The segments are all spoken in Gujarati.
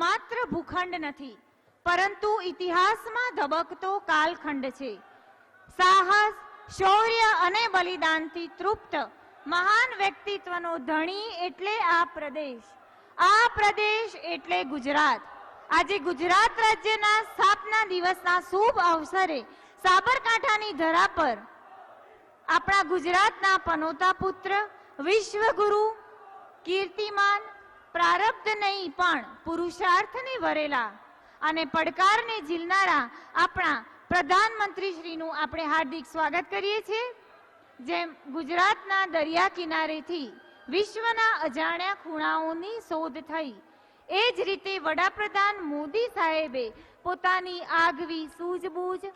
માત્ર ભૂખંડ નથી, પરંતુ ઇતિહાસમાં ધબકતો કાલખંડ છે. સાહસ, શૌર્ય અને બલિદાનથી તૃપ્ત મહાન વ્યક્તિત્વનો ધણી એટલે આ પ્રદેશ એટલે ગુજરાત. આજે ગુજરાત રાજ્યના સ્થાપના દિવસના શુભ અવસરે સાબરકાંઠાની ધરા પર આપણા ગુજરાતના પનોતા પુત્ર, વિશ્વગુરુ, કીર્તિમાન, પ્રારબ્ધ નહીં પણ પુરુષાર્થને વરેલા અને પડકારને ઝીલનારા આપણા પ્રધાનમંત્રી શ્રીનું આપણે હાર્દિક સ્વાગત કરીએ છીએ. જેમ ગુજરાતના દરિયા કિનારેથી વિશ્વના અજાણ્યા ખૂણાઓની શોધ થઈ, એ જ રીતે વડાપ્રધાન મોદી સાહેબે પોતાની આગવી સૂઝબૂઝ,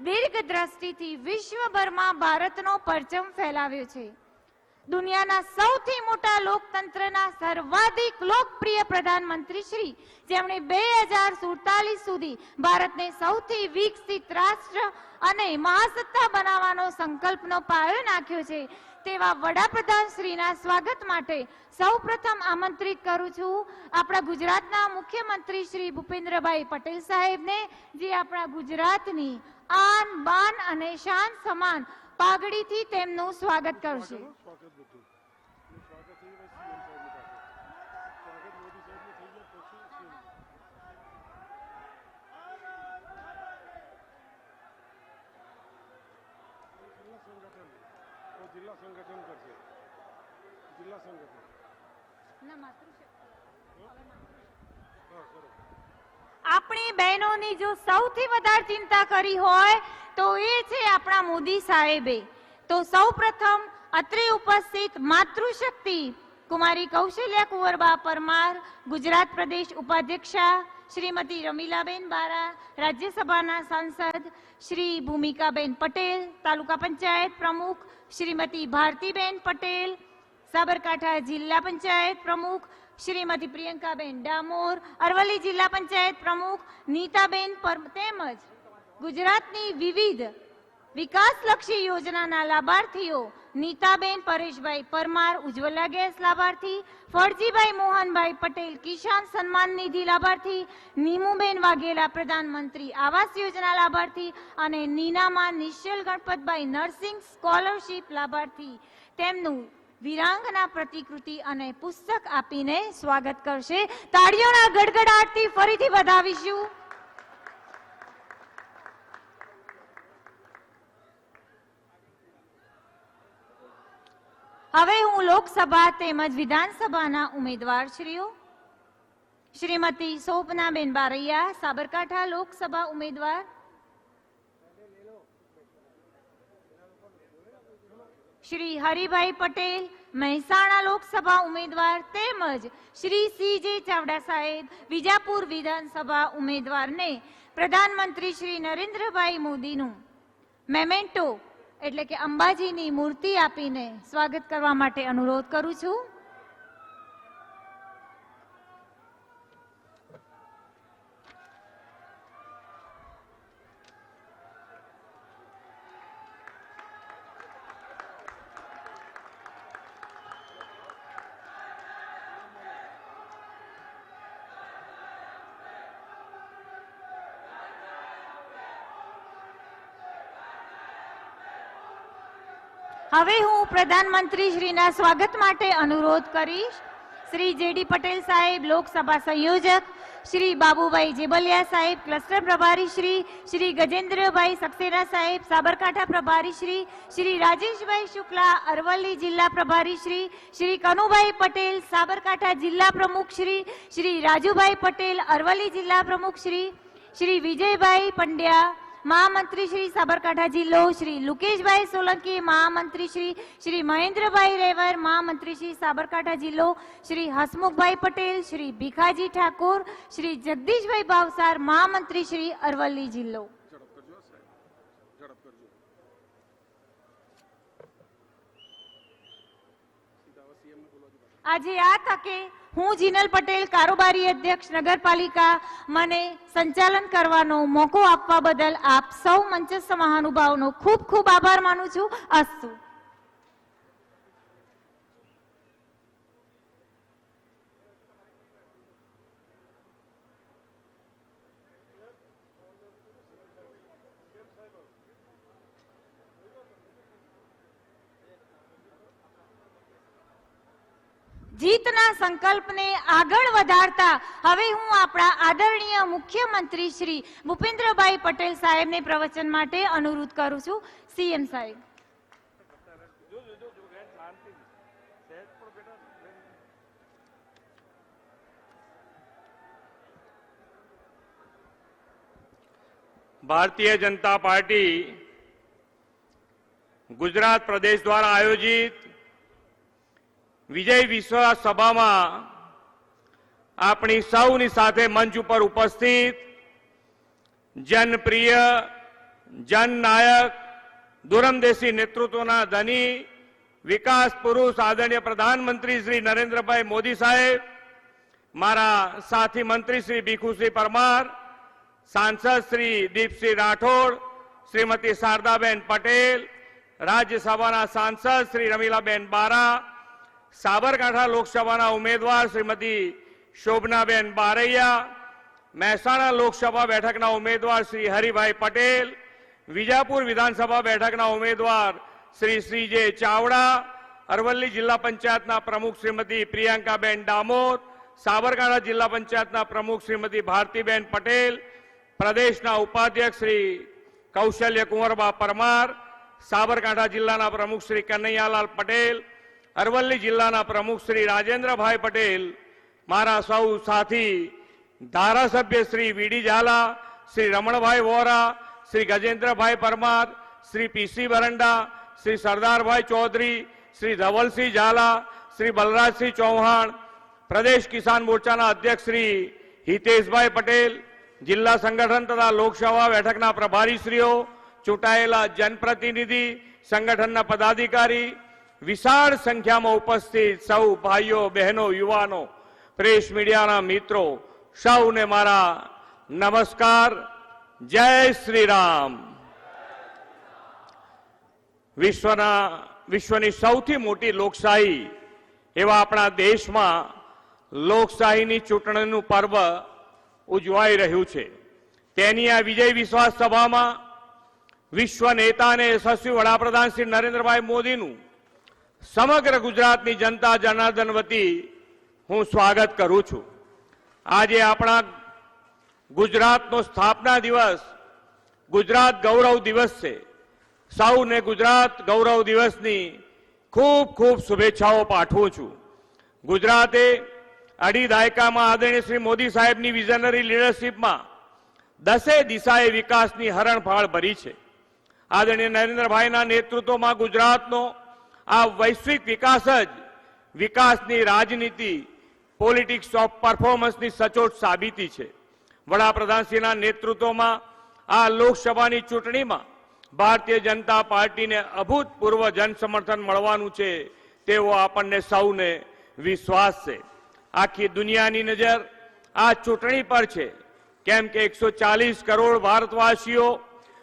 દીર્ઘ દ્રષ્ટિથી વિશ્વભરમાં ભારતનો પરચમ ફેલાવ્યો છે. દુનિયાના સૌથી મોટા લોકતંત્રના સર્વાધિક લોકપ્રિય પ્રધાનમંત્રી શ્રી, જેમણે 2047 સુધી ભારતને સૌથી વિકસિત રાષ્ટ્ર અને મહાસત્તા બનાવવાનો સંકલ્પનો પાયો નાખ્યો છે, તેવા વડાપ્રધાન શ્રીના સ્વાગત માટે સૌપ્રથમ આમંત્રિત કરું છું આપણા ગુજરાતના મુખ્યમંત્રી શ્રી ભૂપેન્દ્રભાઈ પટેલ સાહેબને, જે આપણા ગુજરાતની આન, બાન અને શાન સમાન પાઘડીથી તેમનું સ્વાગત કરશે. જિલ્લા સંગઠન કરશે. જિલ્લા સંગઠન આપણી બહેનોની જો સૌથી વધારે ચિંતા કરી હોય તો એ છે આપણા મોદી સાહેબે. તો સૌપ્રથમ અત્રે ઉપસ્થિત માતૃશક્તિ કુમારી કૌશલ્યા કુંવરબા પરમાર, ગુજરાત પ્રદેશ ઉપાધ્યક્ષા શ્રીમતી રમીલાબેન બારા, રાજ્યસભાના સાંસદ શ્રી ભૂમિકાબેન પટેલ, તાલુકા પંચાયત પ્રમુખ શ્રીમતી ભારતીબેન પટેલ, સાબરકાંઠા જિલ્લા પંચાયત પ્રમુખ શ્રીમતી પ્રિયંકાબેન ડામોર, અરવલ્લી જિલ્લા પંચાયત પ્રમુખ નીતાબેન તેમજ ગુજરાતની વિવિધ વિકાસલક્ષી યોજનાના લાભાર્થીઓ નીતાબેન પરેશભાઈ પરમાર, ઉજ્જવલા ગેસ લાભાર્થી, ફળજીભાઈ મોહનભાઈ પટેલ, કિસાન સન્માન નિધિ લાભાર્થી, નીમુબેન વાઘેલા, પ્રધાનમંત્રી આવાસ યોજના લાભાર્થી અને નીનામા નિશ્ચલ ગણપતભાઈ, નર્સિંગ સ્કોલરશીપ લાભાર્થી તેમનું વિરાંગના પ્રતિકૃતિ અને પુસ્તક આપીને સ્વાગત કરશે. તાળીઓના ગડગડાટથી ફરીથી વધાવીશું. હવે હું લોકસભા તેમજ વિધાનસભાના ઉમેદવાર શ્રીઓ શ્રીમતી શોભનાબેન બારૈયા, સાબરકાંઠા લોકસભા ઉમેદવાર, શ્રી હરિભાઈ પટેલ, મહેસાણા લોકસભા ઉમેદવાર તેમજ શ્રી સી.જે. ચાવડા સાહેબ, વિજાપુર વિધાનસભા ઉમેદવારને પ્રધાનમંત્રી શ્રી નરેન્દ્રભાઈ મોદીનું મેમેન્ટો એટલે કે અંબાજીની મૂર્તિ આપીને સ્વાગત કરવા માટે અનુરોધ કરું છું. હવે હું પ્રધાનમંત્રી શ્રીના સ્વાગત માટે અનુરોધ કરીશ. શ્રી જેડી પટેલ સાહેબ, લોકસભા સંયોજક, શ્રી બાબુભાઈ જેબલિયા સાહેબ, ક્લસ્ટર પ્રભારી શ્રી ગજેન્દ્રભાઈ સક્સેના સાહેબ, સાબરકાંઠા પ્રભારી શ્રી રાજેશભાઈ શુક્લા, અરવલ્લી જિલ્લા પ્રભારી શ્રી કનુભાઈ પટેલ, સાબરકાંઠા જિલ્લા પ્રમુખ શ્રી રાજુભાઈ પટેલ, અરવલ્લી જિલ્લા પ્રમુખ શ્રી વિજયભાઈ પંડ્યા, મહામંત્રી શ્રી સાબરકાંઠા જિલ્લો શ્રી લુકેશભાઈ સોલંકી, મહામંત્રી શ્રી મહેન્દ્રભાઈ રેવર, મહામંત્રી શ્રી સાબરકાંઠા જિલ્લો શ્રી હસમુખભાઈ પટેલ, શ્રી ભીખાજી ઠાકોર, શ્રી જગદીશભાઈ ભાવસાર, મહામંત્રી શ્રી અરવલ્લી જિલ્લો. આજે આ તકે હું જીનલ પટેલ, કારોબારી અધ્યક્ષ નગરપાલિકા, મને સંચાલન કરવાનો મોકો આપવા બદલ આપ સૌ મંચસ્થ મહાનુભાવનો ખૂબ ખૂબ આભાર માનું છું. અસ્તુ. જીતના સંકલ્પને આગળ વધારતા હવે હું આપણા આદરણીય મુખ્યમંત્રી શ્રી ભૂપેન્દ્રભાઈ પટેલ સાહેબને પ્રવચન માટે અનુરોધ કરું છું. સીએમ સાહેબ. ભારતીય જનતા પાર્ટી ગુજરાત પ્રદેશ દ્વારા આયોજિત વિજય વિશ્વાસ સભામાં આપણી સૌની સાથે મંચ ઉપર ઉપસ્થિત જનપ્રિય, જનનાયક, દૂરંદેશી નેતૃત્વના ધની, વિકાસ પુરુષ આદરણીય પ્રધાનમંત્રી શ્રી નરેન્દ્રભાઈ મોદી સાહેબ, મારા સાથી મંત્રી શ્રી ભીખુસિંહ પરમાર, સાંસદ શ્રી દીપસિંહ રાઠોડ, શ્રીમતી શારદાબેન પટેલ, રાજ્યસભાના સાંસદ શ્રી રમીલાબેન બારા, સાબરકાંઠા લોકસભાના ઉમેદવાર શ્રીમતી શોભનાબેન બારૈયા, મહેસાણા લોકસભા બેઠકના ઉમેદવાર શ્રી હરિભાઈ પટેલ, વિજાપુર વિધાનસભા બેઠકના ઉમેદવાર શ્રી જે ચાવડા, અરવલ્લી જિલ્લા પંચાયતના પ્રમુખ શ્રીમતી પ્રિયંકાબેન ડામોર, સાબરકાંઠા જિલ્લા પંચાયતના પ્રમુખ શ્રીમતી ભારતીબેન પટેલ, પ્રદેશના ઉપાધ્યક્ષ શ્રી કૌશલ્ય કુંવરબા પરમાર, સાબરકાંઠા જિલ્લાના પ્રમુખ શ્રી કનૈયાલાલ પટેલ, અરવલ્લી જિલ્લાના પ્રમુખ શ્રી રાજેન્દ્રભાઈ પટેલ, મારા સૌ સાથી ધારાસભ્ય શ્રી વીડી ઝાલા, શ્રી રમણભાઈ વોરા, શ્રી ગજેન્દ્રભાઈ પરમાર, શ્રી પીસી બરંડા, શ્રી સરદારભાઈ ચૌધરી, શ્રી ધવલસિંહ ઝાલા, શ્રી બલરાજસિંહ ચૌહાણ, પ્રદેશ કિસાન મોરચાના અધ્યક્ષ શ્રી હિતેશભાઈ પટેલ, જિલ્લા સંગઠન તથા લોકસભા બેઠકના પ્રભારીશ્રીઓ, ચૂંટાયેલા જનપ્રતિનિધિ, સંગઠનના પદાધિકારી, વિશાળ સંખ્યામાં ઉપસ્થિત સૌ ભાઈઓ, બહેનો, યુવાનો, પ્રેસ મીડિયાના મિત્રો, સૌને મારા નમસ્કાર. જય શ્રી રામ. વિશ્વની સૌથી મોટી લોકશાહી એવા આપણા દેશમાં લોકશાહીની ચૂંટણીનું પર્વ ઉજવાઈ રહ્યું છે. તેની આ વિજય વિશ્વાસ સભામાં વિશ્વ નેતા અને યશસ્વી વડાપ્રધાન શ્રી નરેન્દ્રભાઈ મોદીનું સમગ્ર ગુજરાતની જનતા જનાર્દન વતી હું સ્વાગત કરું છું. આજે આપણા ગુજરાતનો સ્થાપના દિવસ, ગુજરાત ગૌરવ દિવસ છે. સૌને ગુજરાત ગૌરવ દિવસની ખૂબ ખૂબ શુભેચ્છાઓ પાઠવું છું. ગુજરાતે અઢી દાયકામાં આદરણીય શ્રી મોદી સાહેબની વિઝનરી લીડરશીપમાં દસે દિશાએ વિકાસની હરણફાળ ભરી છે. આદરણીય નરેન્દ્રભાઈના નેતૃત્વમાં ગુજરાતનો આ વૈશ્વિક વિકાસ જ વિકાસની રાજનીતિ, પોલિટિક્સ ઓફ પરફોર્મન્સની સચોટ સાબિતી છે. વડાપ્રધાનશ્રીના નેતૃત્વમાં આ લોકસભાની ચૂંટણીમાં ભારતીય જનતા પાર્ટીને અભૂતપૂર્વ જનસમર્થન મળવાનું છે તેવો આપણને સૌને વિશ્વાસ છે. આખી દુનિયાની નજર આ ચૂંટણી પર છે, કેમ કે 140 કરોડ ભારતવાસીઓ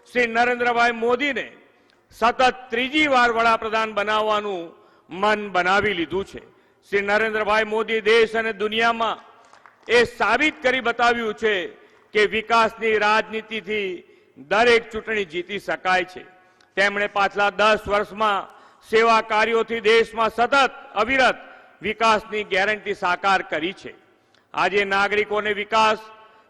શ્રી નરેન્દ્રભાઈ મોદીને સતત ત્રીજી વાર વડાપ્રધાન બનાવવાનું મન બનાવી લીધું છે. શ્રી નરેન્દ્રભાઈ મોદી દેશ અને દુનિયામાં એ સાબિત કરી બતાવ્યું છે કે વિકાસની રાજનીતિથી દરેક ચૂંટણી જીતી શકાય છે. તેમણે પાછલા 10 વર્ષમાં સેવા કાર્યોથી દેશમાં સતત અવિરત વિકાસની ગેરંટી સાકાર કરી છે. આજે નાગરિકોને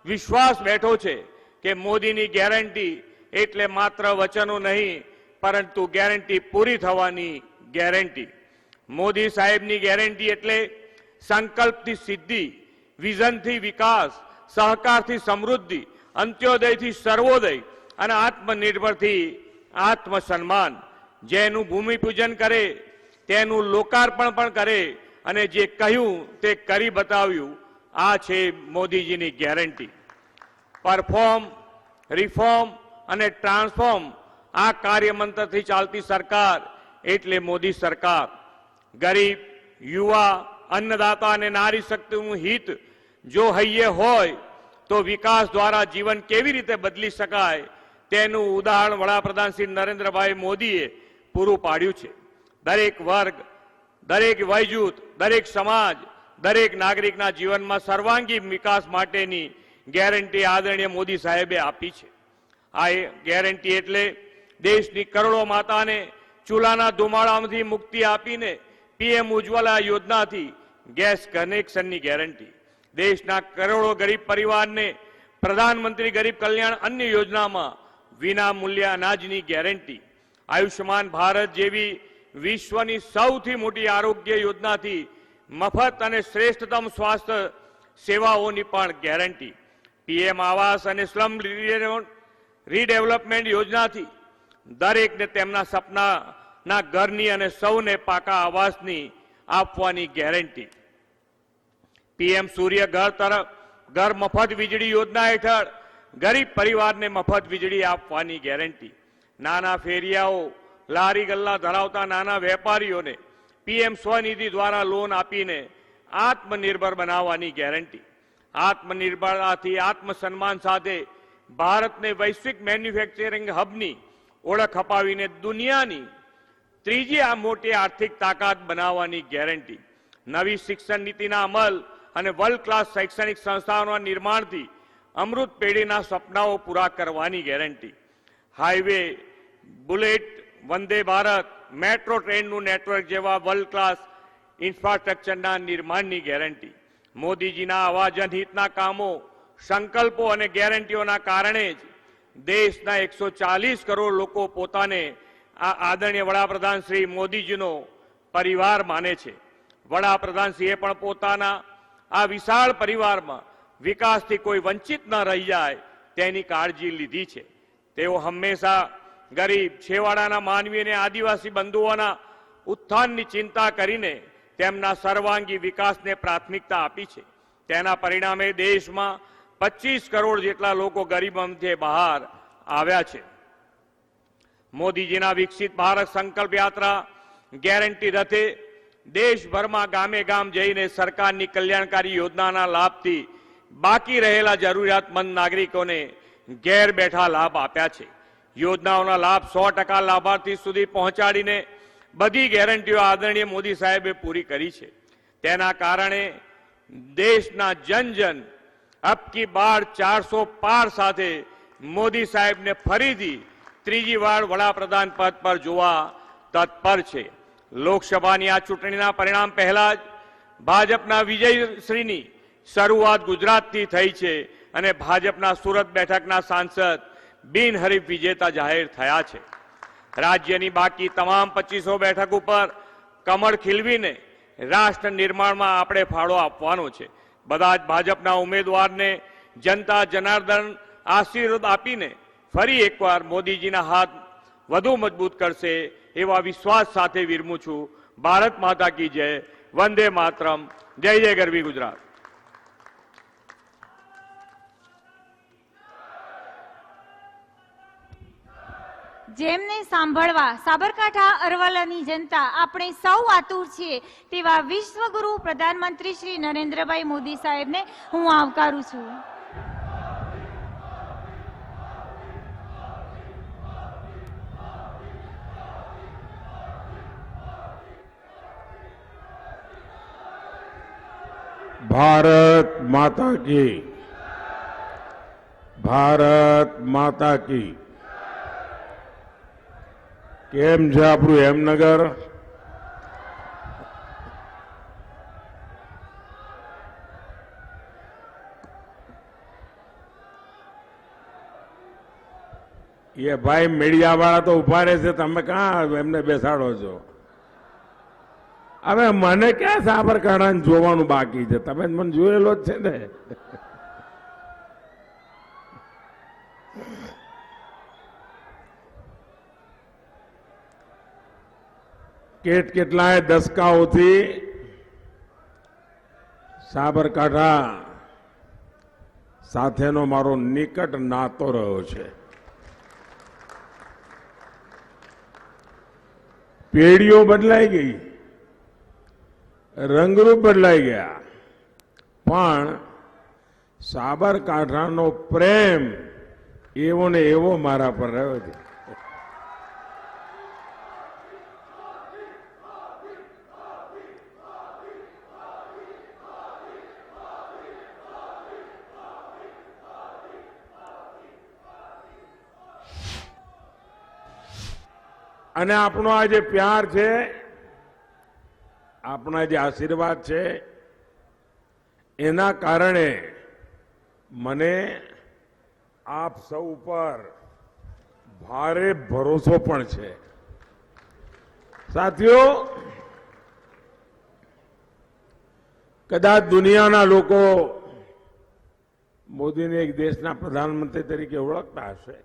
વિશ્વાસ બેઠો છે કે મોદીની ગેરંટી એટલે માત્ર વચનો નહીં, પરંતુ ગેરંટી પૂરી થવાની ગેરંટી. મોદી સાહેબની ગેરંટી એટલે સંકલ્પથી સિદ્ધિ, વિઝનથી વિકાસ, સહકારથી સમૃદ્ધિ, અંત્યોદયથી સર્વોદય અને આત્મનિર્ભરથી આત્મસન્માન. જેનું ભૂમિપૂજન કરે તેનું લોકાર્પણ પણ કરે અને જે કહ્યું તે કરી બતાવ્યું. આ છે મોદીજીની ગેરંટી. પરફોર્મ, રિફોર્મ અને ટ્રાન્સફોર્મ આ કાર્યમંત્રથી ચાલતી સરકાર એટલે મોદી સરકાર. ગરીબ, યુવા, અન્નદાતા અને નારી શક્તિનું હિત જો હૈયે હોય તો વિકાસ દ્વારા જીવન કેવી રીતે બદલી શકાય તેનું ઉદાહરણ વડાપ્રધાન શ્રી નરેન્દ્રભાઈ મોદીએ પૂરું પાડ્યું છે. દરેક વર્ગ, દરેક વયજૂથ, દરેક સમાજ, દરેક નાગરિકના જીવનમાં સર્વાંગી વિકાસ માટેની ગેરંટી આદરણીય મોદી સાહેબે આપી છે. આ ગેરંટી એટલે દેશની કરોડો માતાને ચૂલાના ધુમાડામાંથી મુક્તિ આપીને પીએમ ઉજ્જવલા યોજનાથી ગેસ કનેક્શનની ગેરંટી. દેશના કરોડો ગરીબ પરિવારને પ્રધાનમંત્રી ગરીબ કલ્યાણ અન્ન યોજનામાં વિના મૂલ્ય અનાજની ગેરંટી. આયુષ્યમાન ભારત જેવી વિશ્વની સૌથી મોટી આરોગ્ય યોજનાથી મફત અને શ્રેષ્ઠતમ સ્વાસ્થ્ય સેવાઓની પણ ગેરંટી. પીએમ આવાસ અને સ્લમ રીડેવલપમેન્ટ યોજનાથી દરેકને તેમના સપનાના ઘરની અને સૌને પાકા આવાસની આપવાની ગેરંટી. પીએમ સૂર્ય ઘર મફત વીજળી યોજના હેઠળ ગરીબ પરિવારને મફત વીજળી આપવાની ગેરંટી. નાના ફેરિયાઓ, લારી ગલ્લા ધરાવતા નાના વેપારીઓને પીએમ સ્વનિધિ દ્વારા લોન આપીને આત્મનિર્ભર બનાવવાની ગેરંટી. આત્મનિર્ભરતાથી આત્મસન્માન સાથે ભારતને વૈશ્વિક મેન્યુફેક્ચરિંગ હબની ઓળખ અપાવીને દુનિયાની ત્રીજી આ મોટી આર્થિક તાકાત બનાવવાની ગેરંટી. નવી શિક્ષણ નીતિના અમલ અને વર્લ્ડ ક્લાસ શૈક્ષણિક સંસ્થાઓના નિર્માણથી અમૃત પેઢીના સપનાઓ પૂરા કરવાની guarantee. Highway, bullet, Vande Bharat, metro ટ્રેનનું network જેવા વર્લ્ડ ક્લાસ ઇન્ફ્રાસ્ટ્રક્ચરના નિર્માણની ગેરંટી. મોદીજીના આવા જનહિતના કામો, સંકલ્પો અને ગેરંટીઓના કારણે જ દેશના 140 કરોડ લોકો પોતાને આ આદરણીય વડાપ્રધાન શ્રી મોદીજીનો પરિવાર માને છે. વડાપ્રધાનશ્રીએ પણ પોતાના આ વિશાળ પરિવારમાં વિકાસથી કોઈ વંચિત ન રહી જાય તેની કાળજી લીધી છે. તેઓ હંમેશા ગરીબ, છેવાડાના માનવી અને આદિવાસી બંધુઓના ઉત્થાનની ચિંતા કરીને તેમના સર્વાંગી વિકાસને પ્રાથમિકતા આપી છે. તેના પરિણામે દેશમાં 25 કરોડ જેટલા લોકો ગરીબીમાંથી બહાર આવ્યા છે. મોદીજીના વિકસિત ભારત સંકલ્પ યાત્રા ગેરંટી રથે દેશભરમાં ગામે ગામ જઈને સરકારની કલ્યાણકારી યોજનાના લાભથી બાકી રહેલા જરૂરિયાતમંદ નાગરિકોને ઘેર બેઠા લાભ આપ્યા છે. યોજનાઓના લાભ 100% લાભાર્થી સુધી પહોંચાડીને બધી ગેરંટીઓ આદરણીય મોદી સાહેબે પૂરી કરી છે. તેના કારણે દેશના જન અબ કી બાર 400 પાર સાથે મોદી સાહેબને ફરીથી ત્રીજી વાર વડાપ્રધાન પદ પર જોવા તત્પર છે. લોકસભાની આ ચૂંટણીના પરિણામ પહેલા જ ભાજપના વિજયશ્રીની શરૂઆત ગુજરાતથી થઈ છે અને ભાજપના સુરત બેઠકના સાંસદ બિનહરીફ વિજેતા જાહેર થયા છે. રાજ્યની બાકી તમામ 2500 બેઠક ઉપર કમળ ખીલવીને રાષ્ટ્ર નિર્માણમાં આપણે ફાળો આપવાનો છે. બધા જ ભાજપના ઉમેદવારને જનતા જનાર્દન આશીર્વાદ આપીને ફરી એકવાર મોદીજીના હાથ વધુ મજબૂત કરશે એવા વિશ્વાસ સાથે વિરમું છું. ભારત માતા કી જય. વંદે માતરમ. જય જય ગરવી ગુજરાત. જેમને સાંભળવા સાબરકાંઠા અરવલ્લીની જનતા આપણે સૌ આતુર છીએ તેવા વિશ્વગુરુ પ્રધાનમંત્રી શ્રી નરેન્દ્રભાઈ મોદી સાહેબને હું આવકારું છું. भारत माता की, भारत माता की. કેમ છે આપણું હેમનગર? એ ભાઈ મીડિયા વાળા તો ઉભા રહે છે, તમે ક્યાં એમને બેસાડો છો? હવે મને ક્યાં સાબરકાંઠાને જોવાનું બાકી છે? તમે મને જોયેલો જ છે ને. કેટલાય દશકાઓથી સાબરકાંઠા સાથેનો મારો નિકટ નાતો રહ્યો છે. પેઢીઓ બદલાઈ ગઈ, રંગરૂપ બદલાઈ ગયા, પણ સાબરકાંઠાનો પ્રેમ એવો ને એવો મારા પર રહ્યો છે. અને આપણો આ જે પ્યાર છે, આપણા જે આશીર્વાદ છે, એના કારણે મને આપ સૌ પર ભારે ભરોસો પણ છે. સાથીઓ, કદાચ દુનિયાના લોકો મોદીને એક દેશના પ્રધાનમંત્રી તરીકે ઓળખતા હશે,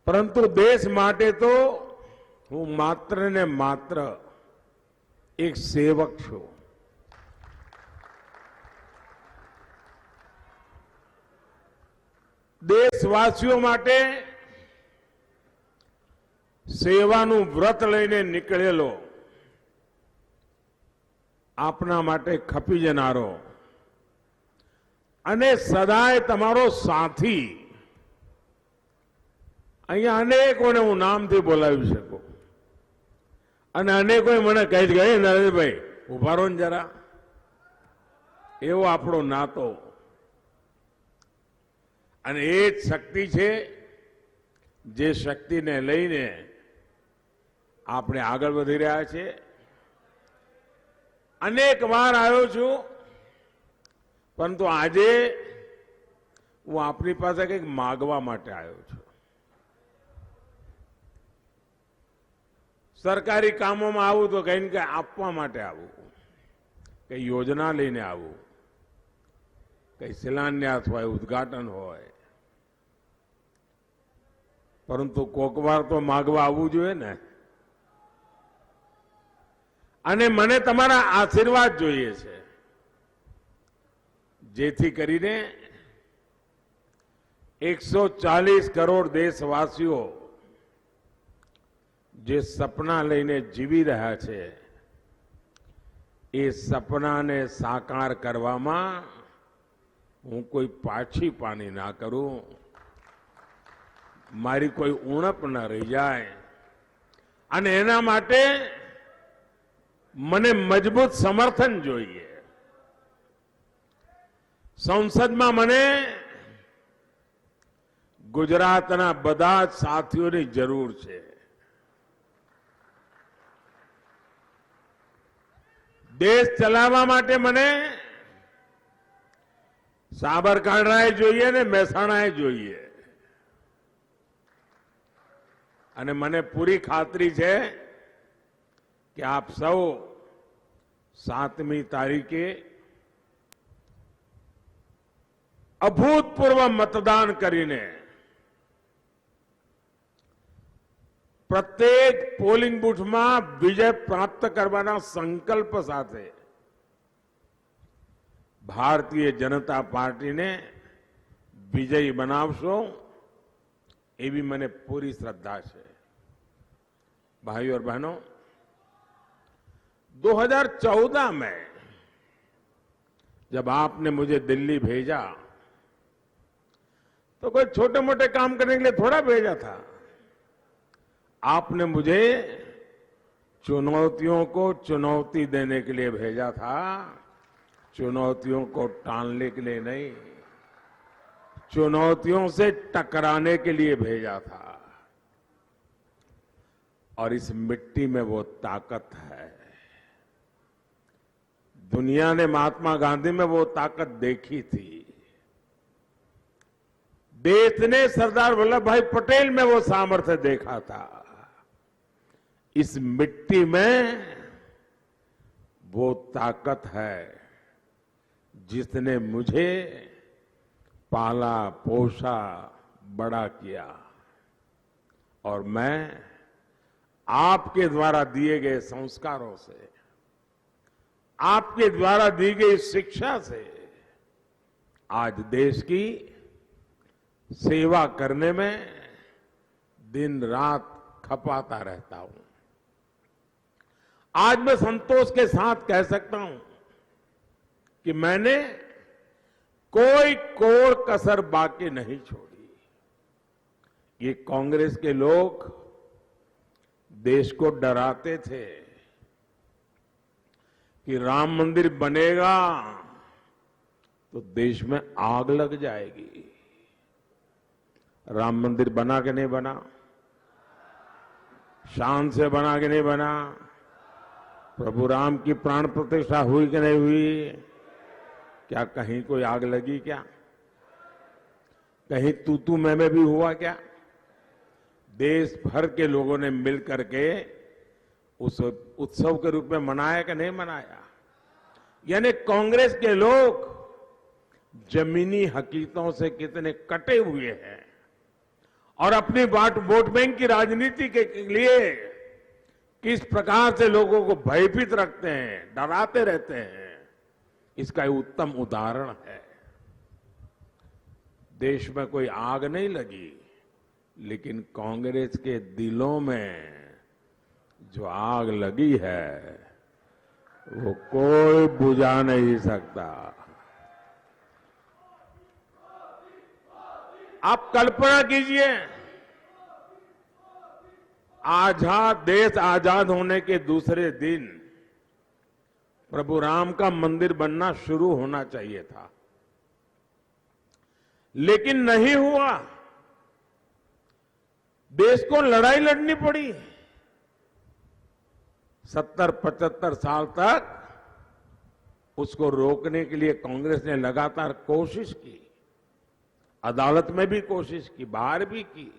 પરંતુ દેશ માટે તો હું માત્ર ને માત્ર એક સેવક છું. દેશવાસીઓ માટે સેવાનું વ્રત લઈને નીકળેલો, આપના માટે ખપી જનારો અને સદાય તમારો સાથી. અહીંયા અનેકોને હું નામથી બોલાવી શકું અને અનેકોએ મને કહી ગયા, નરેન્દ્રભાઈ ઉભા રહો ને જરા. એવો આપણો નાતો, અને એ જ શક્તિ છે જે શક્તિને લઈને આપણે આગળ વધી રહ્યા છીએ. અનેક વાર આવ્યો છું, પરંતુ આજે હું આપની પાસે કંઈક માગવા માટે આવ્યો છું. સરકારી કામોમાં આવું તો કઈ ને કઈ આપવા માટે આવું, કઈ યોજના લઈને આવું, કઈ શિલાન્યાસ હોય, ઉદ્ઘાટન હોય, પરંતુ કોક વાર તો માગવા આવવું જોઈએ ને. અને મને તમારા આશીર્વાદ જોઈએ છે, જેથી કરીને 140 કરોડ દેશવાસીઓ જે સપના લઈને જીવી રહ્યા છે, એ સપનાને સાકાર કરવામાં હું કોઈ પાછી પાની ના કરું, મારી કોઈ ઉણપ ન રહી જાય. અને એના માટે મને મજબૂત સમર્થન જોઈએ. સંસદમાં મને ગુજરાતના બધા જ સાથીઓની જરૂર છે. દેશ ચલાવવા માટે મને સાબરકાંઠાએ જોઈએ ને મહેસાણાએ જોઈએ. અને મને પૂરી ખાતરી છે કે આપ સૌ 7મી તારીખે અભૂતપૂર્વ મતદાન કરીને પ્રત્યેક પોલિંગ બૂથમાં વિજય પ્રાપ્ત કરવાના સંકલ્પ સાથે ભારતીય જનતા પાર્ટીને વિજયી બનાવશો. એવી મને પૂરી શ્રદ્ધા છે। भाइयों और बहनों, 2014 में जब आपने मुझे दिल्ली भेजा तो कोई छोटे मोटे काम करने के लिए थोड़ा भेजा था। आपने मुझे चुनौतियों को चुनौती देने के लिए भेजा था, चुनौतियों को टालने के लिए नहीं, चुनौतियों से टकराने के लिए भेजा था। और इस मिट्टी में वो ताकत है। दुनिया ने महात्मा गांधी में वो ताकत देखी थी, देश ने सरदार वल्लभ भाई पटेल में वो सामर्थ्य देखा था। इस मिट्टी में वो ताकत है जिसने मुझे पाला पोसा बड़ा किया, और मैं आपके द्वारा दिए गए संस्कारों से, आपके द्वारा दी गई शिक्षा से आज देश की सेवा करने में दिन रात खपाता रहता हूं। आज मैं संतोष के साथ कह सकता हूं कि मैंने कोई कोर कसर बाकी नहीं छोड़ी। ये कांग्रेस के लोग देश को डराते थे कि राम मंदिर बनेगा तो देश में आग लग जाएगी। राम मंदिर बना कि नहीं बना? शान से बना कि नहीं बना? प्रभु राम की प्राण प्रतिष्ठा हुई कि नहीं हुई? क्या कहीं कोई आग लगी क्या? कहीं तू मैं भी हुआ क्या? देश भर के लोगों ने मिलकर के उस उत्सव के रूप में मनाया कि नहीं मनाया? यानी कांग्रेस के लोग जमीनी हकीकतों से कितने कटे हुए हैं और अपनी वोट बैंक की राजनीति के लिए किस प्रकार से लोगों को भयभीत रखते हैं, डराते रहते हैं, इसका उत्तम उदाहरण है। देश में कोई आग नहीं लगी, लेकिन कांग्रेस के दिलों में जो आग लगी है वो कोई बुझा नहीं सकता। आप कल्पना कीजिए, देश आजाद होने के दूसरे दिन प्रभु राम का मंदिर बनना शुरू होना चाहिए था, लेकिन नहीं हुआ। देश को लड़ाई लड़नी पड़ी। 70-75 साल तक उसको रोकने के लिए कांग्रेस ने लगातार कोशिश की, अदालत में भी कोशिश की, बाहर भी की,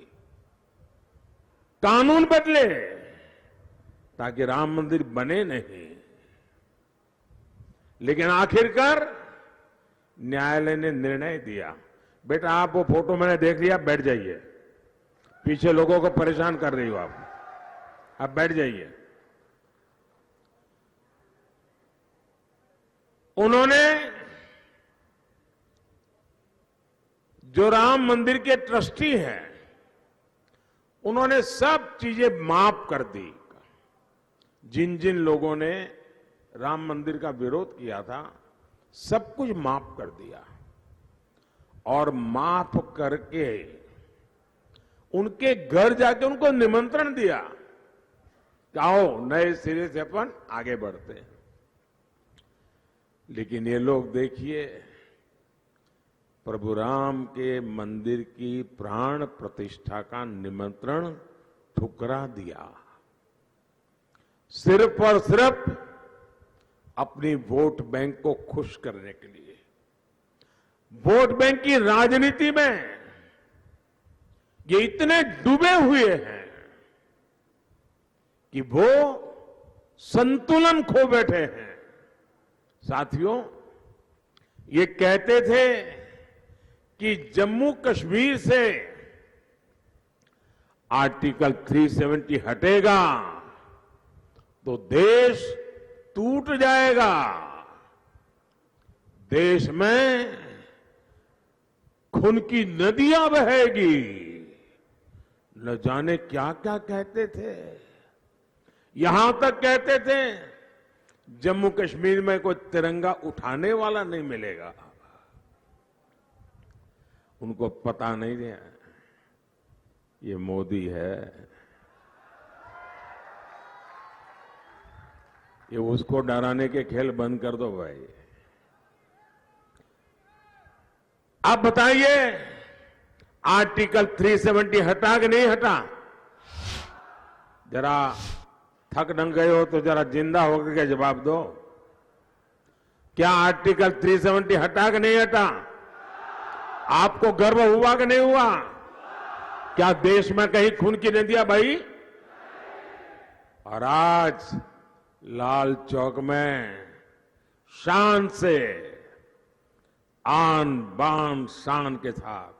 कानून बदले ताकि राम मंदिर बने नहीं। लेकिन आखिरकार न्यायालय ने निर्णय दिया, बेटा आप वो फोटो मैंने देख लिया, बैठ जाइए, पीछे लोगों को परेशान कर रही हो आप बैठ जाइए। उन्होंने जो राम मंदिर के ट्रस्टी हैं, उन्होंने सब चीजें माफ कर दी। जिन जिन लोगों ने राम मंदिर का विरोध किया था, सब कुछ माफ कर दिया और माफ करके उनके घर जाके उनको निमंत्रण दिया कि आओ नए सिरे से अपन आगे बढ़ते हैं। लेकिन ये लोग देखिए, प्रभु राम के मंदिर की प्राण प्रतिष्ठा का निमंत्रण ठुकरा दिया, सिर्फ और सिर्फ अपनी वोट बैंक को खुश करने के लिए। वोट बैंक की राजनीति में ये इतने डूबे हुए हैं कि वो संतुलन खो बैठे हैं। साथियों, ये कहते थे कि जम्मू कश्मीर से आर्टिकल 370 हटेगा तो देश टूट जाएगा, देश में खून की नदियां बहेगी। न जाने क्या क्या कहते थे। यहां तक कहते थे जम्मू कश्मीर में कोई तिरंगा उठाने वाला नहीं मिलेगा। उनको पता नहीं है ये मोदी है, ये उसको डराने के खेल बंद कर दो भाई। आप बताइए आर्टिकल 370 हटा कि नहीं हटा? जरा थक न गए हो तो जरा जिंदा होकर के जवाब दो। क्या आर्टिकल 370 हटा कि नहीं हटा? आपको गर्व हुआ कि नहीं हुआ? क्या देश में कहीं खून की नदियां बही? और आज लाल चौक में शान से, आन बान शान के साथ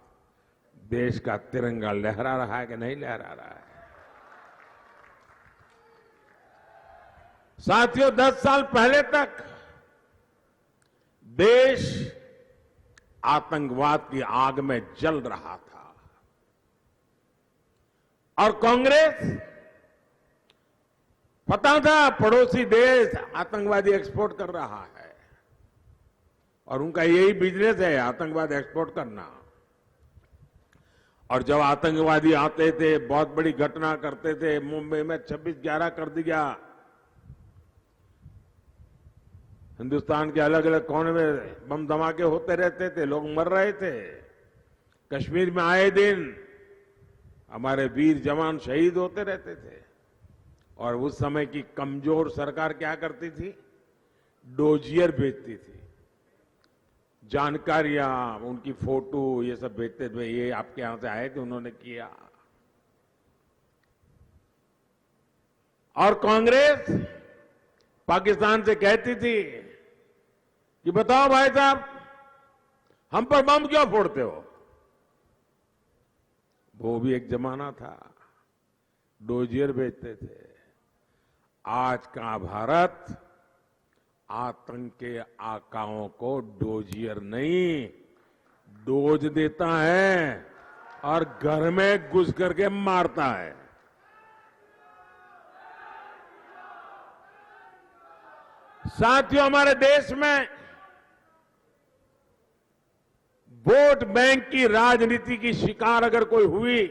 देश का तिरंगा लहरा रहा है कि नहीं लहरा रहा है? साथियों, 10 साल पहले तक देश आतंकवाद की आग में जल रहा था और कांग्रेस, पता था पड़ोसी देश आतंकवादी एक्सपोर्ट कर रहा है और उनका यही बिजनेस है आतंकवाद एक्सपोर्ट करना। और जब आतंकवादी आते थे, बहुत बड़ी घटना करते थे, मुंबई में 26/11 कर दिया, हिंदुस्तान के अलग अलग कोने में बम धमाके होते रहते थे, लोग मर रहे थे। कश्मीर में आए दिन हमारे वीर जवान शहीद होते रहते थे और उस समय की कमजोर सरकार क्या करती थी? डोजियर भेजती थी, जानकारियां, उनकी फोटो, ये सब भेजते थे, ये आपके यहां से आए थे, उन्होंने किया। और कांग्रेस पाकिस्तान से कहती थी कि बताओ भाई साहब, हम पर बम क्यों फोड़ते हो? वो भी एक जमाना था, डोजियर भेजते थे। आज का भारत आतंक के आकाओं को डोजियर नहीं, डोज देता है और घर में घुस करके मारता है। साथियों, हमारे देश में वोट बैंक की राजनीति की शिकार अगर कोई हुई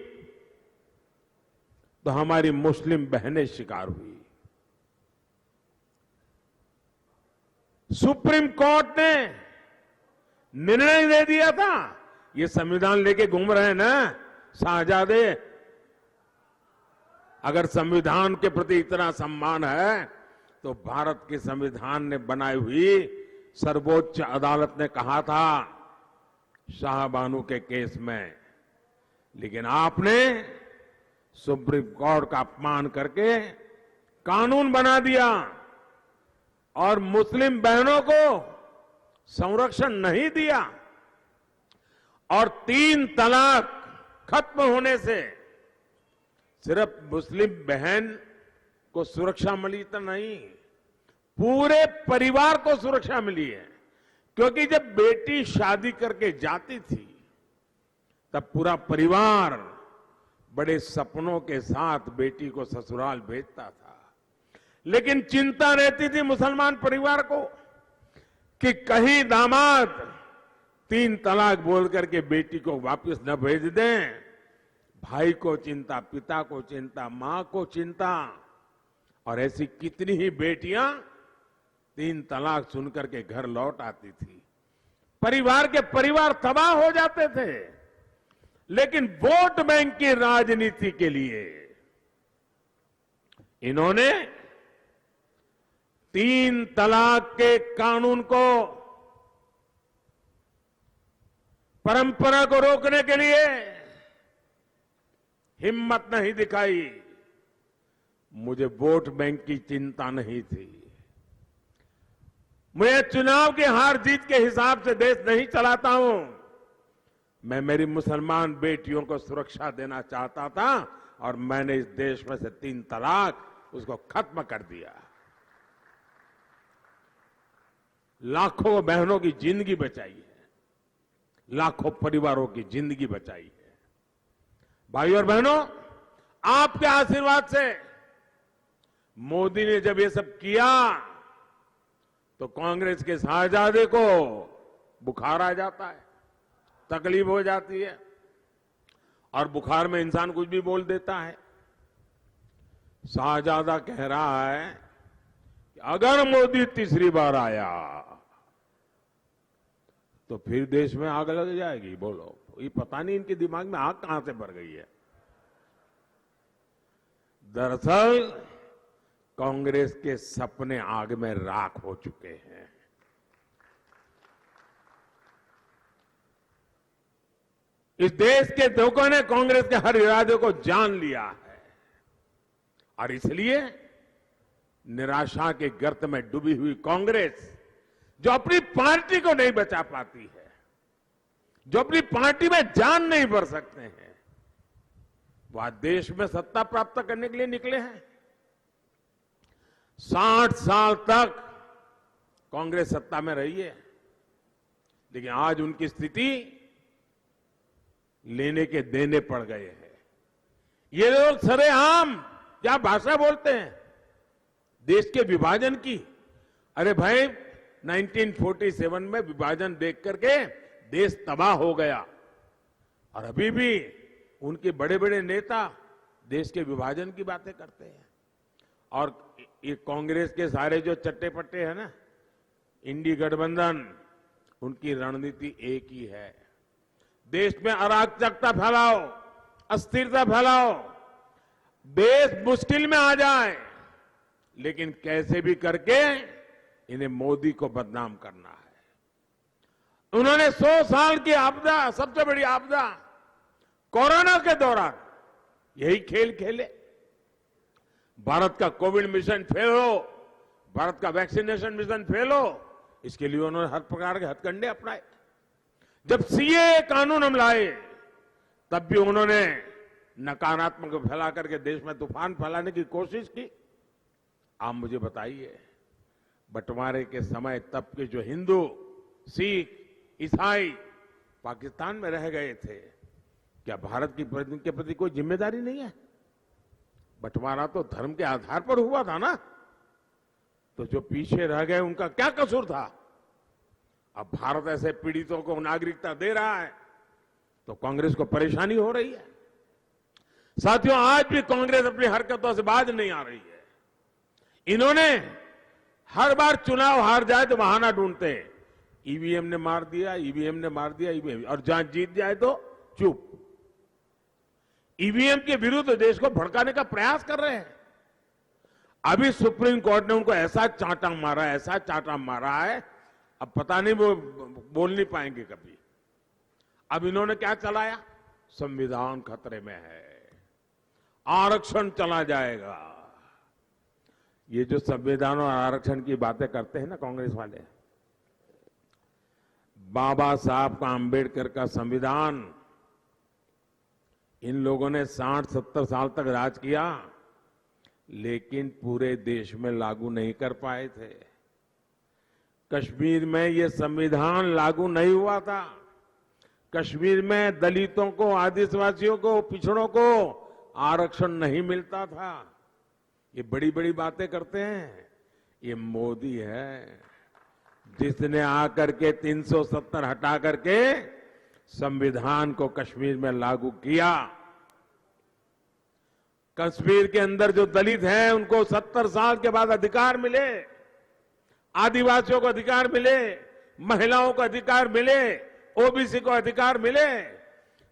तो हमारी मुस्लिम बहनें शिकार हुई। सुप्रीम कोर्ट ने निर्णय दे दिया था, ये संविधान लेके घूम रहे हैं ना शाहजादे, अगर संविधान के प्रति इतना सम्मान है तो भारत के संविधान ने बनाई हुई सर्वोच्च अदालत ने कहा था शाहबानू के केस में, लेकिन आपने सुप्रीम कोर्ट का अपमान करके कानून बना दिया और मुस्लिम बहनों को संरक्षण नहीं दिया। और 3 तलाक खत्म होने से सिर्फ मुस्लिम बहन को सुरक्षा मिली तो नहीं, पूरे परिवार को सुरक्षा मिली है। क्योंकि जब बेटी शादी करके जाती थी तब पूरा परिवार बड़े सपनों के साथ बेटी को ससुराल भेजता था, लेकिन चिंता रहती थी मुसलमान परिवार को कि कहीं दामाद 3 तलाक बोल करके बेटी को वापस न भेज दें। भाई को चिंता, पिता को चिंता, मां को चिंता, और ऐसी कितनी ही बेटियां 3 तलाक सुन करके घर लौट आती थी। परिवार के परिवार तबाह हो जाते थे। लेकिन वोट बैंक की राजनीति के लिए इन्होंने 3 तलाक के कानून को, परंपरा को रोकने के लिए हिम्मत नहीं दिखाई। मुझे वोट बैंक की चिंता नहीं थी, मैं चुनाव की हार जीत के हिसाब से देश नहीं चलाता हूं। मैं मेरी मुसलमान बेटियों को सुरक्षा देना चाहता था और मैंने इस देश में से 3 तलाक उसको खत्म कर दिया। लाखों बहनों की जिंदगी बचाई है, लाखों परिवारों की जिंदगी बचाई है। भाइयों और बहनों, आपके आशीर्वाद से मोदी ने जब ये सब किया तो कांग्रेस के शाहजादे को बुखार आ जाता है, तकलीफ हो जाती है, और बुखार में इंसान कुछ भी बोल देता है। शाहजादा कह रहा है कि अगर मोदी तीसरी बार आया तो फिर देश में आग लग जाएगी। बोलो, ये पता नहीं इनके दिमाग में आग कहां से भर गई है। दरअसल कांग्रेस के सपने आग में राख हो चुके हैं। इस देश के लोगों ने कांग्रेस के हर इरादे को जान लिया है और इसलिए निराशा के गर्त में डूबी हुई कांग्रेस, जो अपनी पार्टी को नहीं बचा पाती है, जो अपनी पार्टी में जान नहीं भर सकते हैं, वह देश में सत्ता प्राप्त करने के लिए निकले हैं। 60 साल तक कांग्रेस सत्ता में रही है, लेकिन आज उनकी स्थिति लेने के देने पड़ गए हैं। ये लोग सरेआम क्या भाषा बोलते हैं देश के विभाजन की। अरे भाई, 1947 में विभाजन देख करके देश तबाह हो गया और अभी भी उनके बड़े बड़े नेता देश के विभाजन की बातें करते हैं। और ये कांग्रेस के सारे जो चट्टे पट्टे हैं ना, इंडी गठबंधन, उनकी रणनीति एक ही है, देश में अराजकता फैलाओ, अस्थिरता फैलाओ, देश मुश्किल में आ जाए, लेकिन कैसे भी करके इन्हें मोदी को बदनाम करना है। उन्होंने 100 साल की आपदा, सबसे बड़ी आपदा कोरोना के दौरान यही खेल खेले। भारत का कोविड मिशन फेल हो, भारत का वैक्सीनेशन मिशन फेल हो, इसके लिए उन्होंने हर प्रकार के हथकंडे अपनाए। जब सीए कानून हम लाए तब भी उन्होंने नकारात्मक फैला करके देश में तूफान फैलाने की कोशिश की। आप मुझे बताइए, बंटवारे के समय तब के जो हिंदू, सिख, ईसाई पाकिस्तान में रह गए थे, क्या भारत की के प्रति कोई जिम्मेदारी नहीं है? बंटवारा तो धर्म के आधार पर हुआ था ना, तो जो पीछे रह गए उनका क्या कसूर था? अब भारत ऐसे पीड़ितों को नागरिकता दे रहा है तो कांग्रेस को परेशानी हो रही है। साथियों, आज भी कांग्रेस अपनी हरकतों से बाज नहीं आ रही है। इन्होंने हर बार चुनाव हार जाए तो बहाना ढूंढते हैं, ईवीएम ने मार दिया, ईवीएम ने मार दिया, ईवीएम, और जहां जीत जाए तो चुप। ईवीएम के विरुद्ध देश को भड़काने का प्रयास कर रहे हैं। अभी सुप्रीम कोर्ट ने उनको ऐसा चांटा मारा, ऐसा चांटा मारा है, अब पता नहीं वो बोल नहीं पाएंगे कभी। अब इन्होंने क्या चलाया? संविधान खतरे में है, आरक्षण चला जाएगा। ये जो संविधान और आरक्षण की बातें करते हैं ना कांग्रेस वाले, बाबा साहब का, अंबेडकर का संविधान इन लोगों ने 60-70 साल तक राज किया, लेकिन पूरे देश में लागू नहीं कर पाए थे। कश्मीर में ये संविधान लागू नहीं हुआ था। कश्मीर में दलितों को, आदिवासियों को, पिछड़ों को आरक्षण नहीं मिलता था। ये बड़ी बड़ी बातें करते हैं। ये मोदी है जिसने आकर के 370 हटा करके संविधान को कश्मीर में लागू किया। कश्मीर के अंदर जो दलित हैं उनको 70 साल के बाद अधिकार मिले, आदिवासियों को अधिकार मिले, महिलाओं को अधिकार मिले, ओबीसी को अधिकार मिले।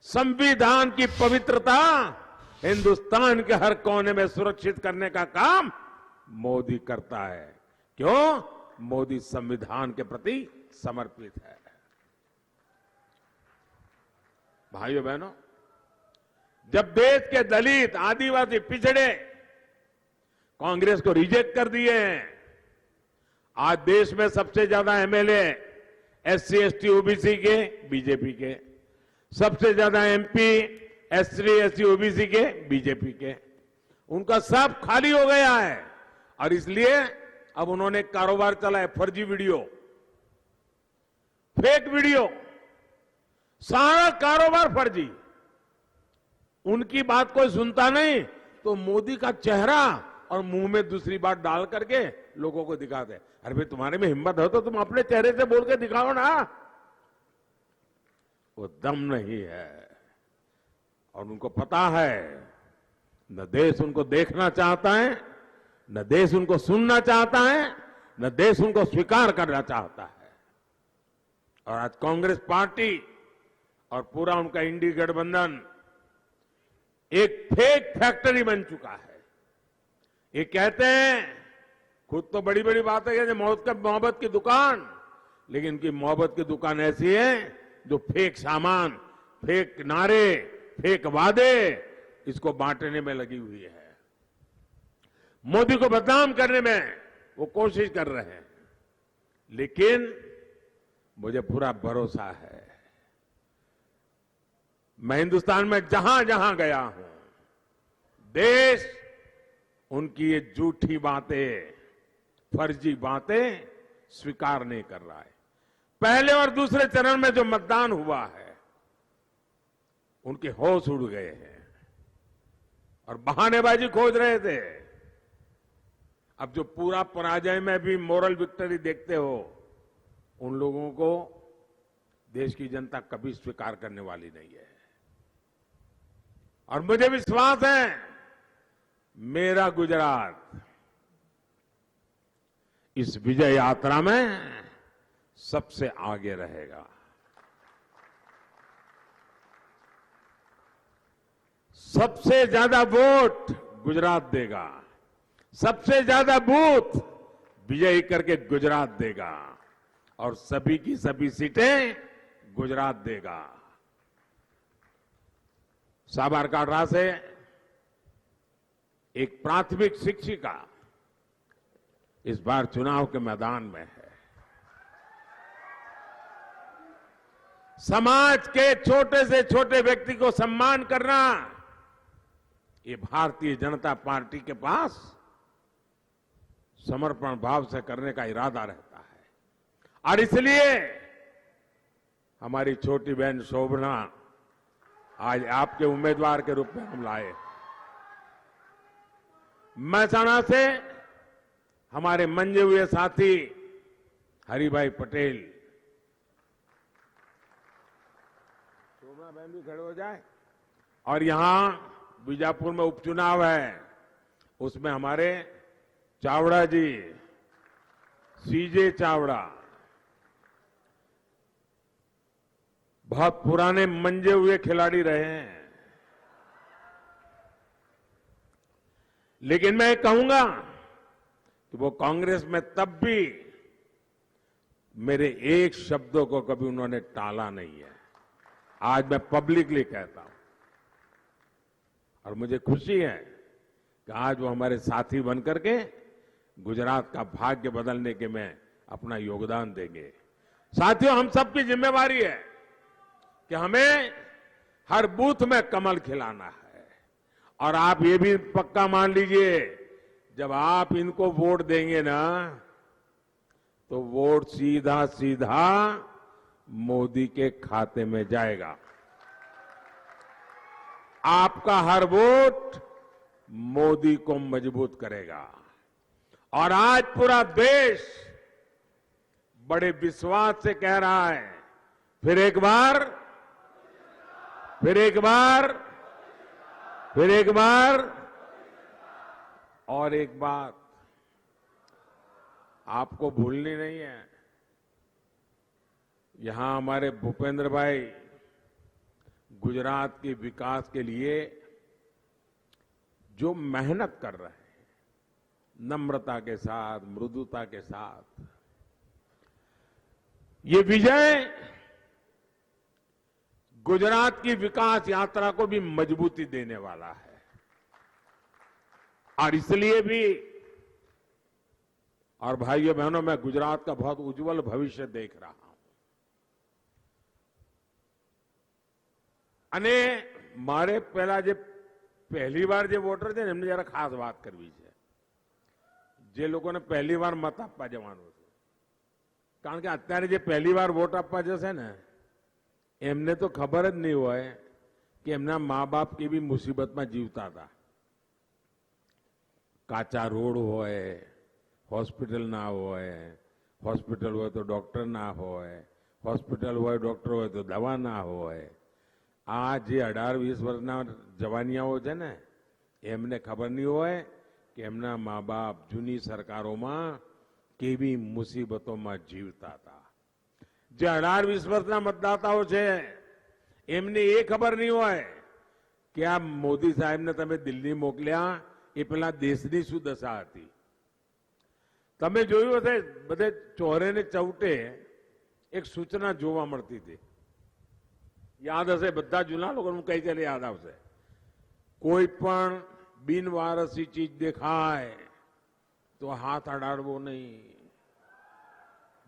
संविधान की पवित्रता हिंदुस्तान के हर कोने में सुरक्षित करने का काम मोदी करता है। क्यों? मोदी संविधान के प्रति समर्पित है। भाइयों बहनों, जब देश के दलित, आदिवासी, पिछड़े कांग्रेस को रिजेक्ट कर दिए हैं, आज देश में सबसे ज्यादा एमएलए एससी, एसटी, ओबीसी के बीजेपी के, सबसे ज्यादा एमपी एससी, एसटी, ओबीसी के बीजेपी के, उनका सब खाली हो गया है। और इसलिए अब उन्होंने कारोबार चलाया, फर्जी वीडियो, फेक वीडियो, सारा कारोबार फर्जी। उनकी बात कोई सुनता नहीं, तो मोदी का चेहरा और मुंह में दूसरी बात डाल करके लोगों को दिखाते हैं। अरे भाई, तुम्हारे में हिम्मत हो तो तुम अपने चेहरे से बोल के दिखाओ ना। वो दम नहीं है और उनको पता है न देश उनको देखना चाहता है, न देश उनको सुनना चाहता है, न देश उनको स्वीकार करना चाहता है। और आज कांग्रेस पार्टी और पूरा उनका इंडी गठबंधन एक फेक फैक्ट्री बन चुका है। ये कहते हैं, खुद तो बड़ी बड़ी बातें कहते हैं, मोहब्बत की दुकान, लेकिन इनकी मोहब्बत की दुकान ऐसी है जो फेक सामान, फेक नारे, फेक वादे इसको बांटने में लगी हुई है। मोदी को बदनाम करने में वो कोशिश कर रहे हैं, लेकिन मुझे पूरा भरोसा है, मैं हिंदुस्तान में जहां जहां गया हूं, देश उनकी ये झूठी बातें, फर्जी बातें स्वीकार नहीं कर रहा है। पहले और दूसरे चरण में जो मतदान हुआ है, उनके होश उड़ गए हैं और बहानेबाजी खोज रहे थे। अब जो पूरा पराजय में भी मोरल विक्ट्री देखते हो, उन लोगों को देश की जनता कभी स्वीकार करने वाली नहीं है। और मुझे विश्वास है, मेरा गुजरात इस विजय यात्रा में सबसे आगे रहेगा। सबसे ज्यादा वोट गुजरात देगा, सबसे ज्यादा बूथ विजयी करके गुजरात देगा और सभी की सभी सीटें गुजरात देगा। साबरकांठा से एक प्राथमिक शिक्षिका इस बार चुनाव के मैदान में है। समाज के छोटे से छोटे व्यक्ति को सम्मान करना, ये भारतीय जनता पार्टी के पास समर्पण भाव से करने का इरादा रहता है। और इसलिए हमारी छोटी बहन शोभना आज आपके उम्मीदवार के रूप में हम लाए। महसाणा से हमारे मंजे हुए साथी हरिभाई पटेल, शोभना बहन भी खड़े हो जाए। और यहां बीजापुर में उपचुनाव है, उसमें हमारे चावड़ा जी, सीजे चावड़ा, बहुत पुराने मंजे हुए खिलाड़ी रहे हैं। लेकिन मैं कहूंगा कि वो कांग्रेस में तब भी मेरे एक शब्दों को कभी उन्होंने टाला नहीं है। आज मैं पब्लिकली कहता हूं और मुझे खुशी है कि आज वो हमारे साथी बनकर के गुजरात का भाग्य बदलने के में अपना योगदान देंगे। साथियों, हम सबकी जिम्मेवारी है कि हमें हर बूथ में कमल खिलाना है। और आप ये भी पक्का मान लीजिए, जब आप इनको वोट देंगे ना, तो वोट सीधा सीधा मोदी के खाते में जाएगा। आपका हर वोट मोदी को मजबूत करेगा। और आज पूरा देश बड़े विश्वास से कह रहा है, फिर एक बार, फिर एक बार, फिर एक बार। और एक बात आपको भूलनी नहीं है, यहां हमारे भूपेंद्र भाई गुजरात के विकास के लिए जो मेहनत कर रहे हैं, नम्रता के साथ, मृदुता के साथ, ये विजय गुजरात की विकास यात्रा को भी मजबूती देने वाला है। और इसलिए भी, और भाइयों बहनों, मैं गुजरात का बहुत उज्जवल भविष्य देख रहा हूं। અને મારે પહેલા જે પહેલી વાર જે વોટર છે ને, એમને જરા ખાસ વાત કરવી છે, જે લોકોને પહેલી વાર મત આપવા જવાનું છે। કારણ કે અત્યારે જે પહેલી વાર વોટ આપવા જશે ને, એમને તો ખબર જ નહીં હોય કે એમના મા બાપ કેવી મુસીબતમાં જીવતા હતા। કાચા રોડ હોય, હોસ્પિટલ ના હોય, હોસ્પિટલ હોય તો ડોક્ટર ના હોય, હોસ્પિટલ હોય ડોક્ટર હોય તો દવા ના હોય. આ જે 18-20 વર્ષના જવાનિયાઓ છે ને, એમને ખબર નહીં હોય કે એમના મા બાપ જૂની સરકારોમાં કેવી મુસીબતોમાં જીવતા હતા. જે 18-20 વર્ષના મતદાતાઓ છે એમને એ ખબર નહીં હોય કે આ મોદી સાહેબને તમે દિલ્હી મોકલ્યા એ પેલા દેશની શું દશા હતી. તમે જોયું હશે બધે ચોરે ને ચૌટે એક સૂચના જોવા મળતી હતી. યાદ હશે બધા જૂના લોકોનું કઈ ચાલે યાદ આવશે. કોઈ પણ બિનવારસી ચીજ દેખાય તો હાથ અડાડવો નહીં.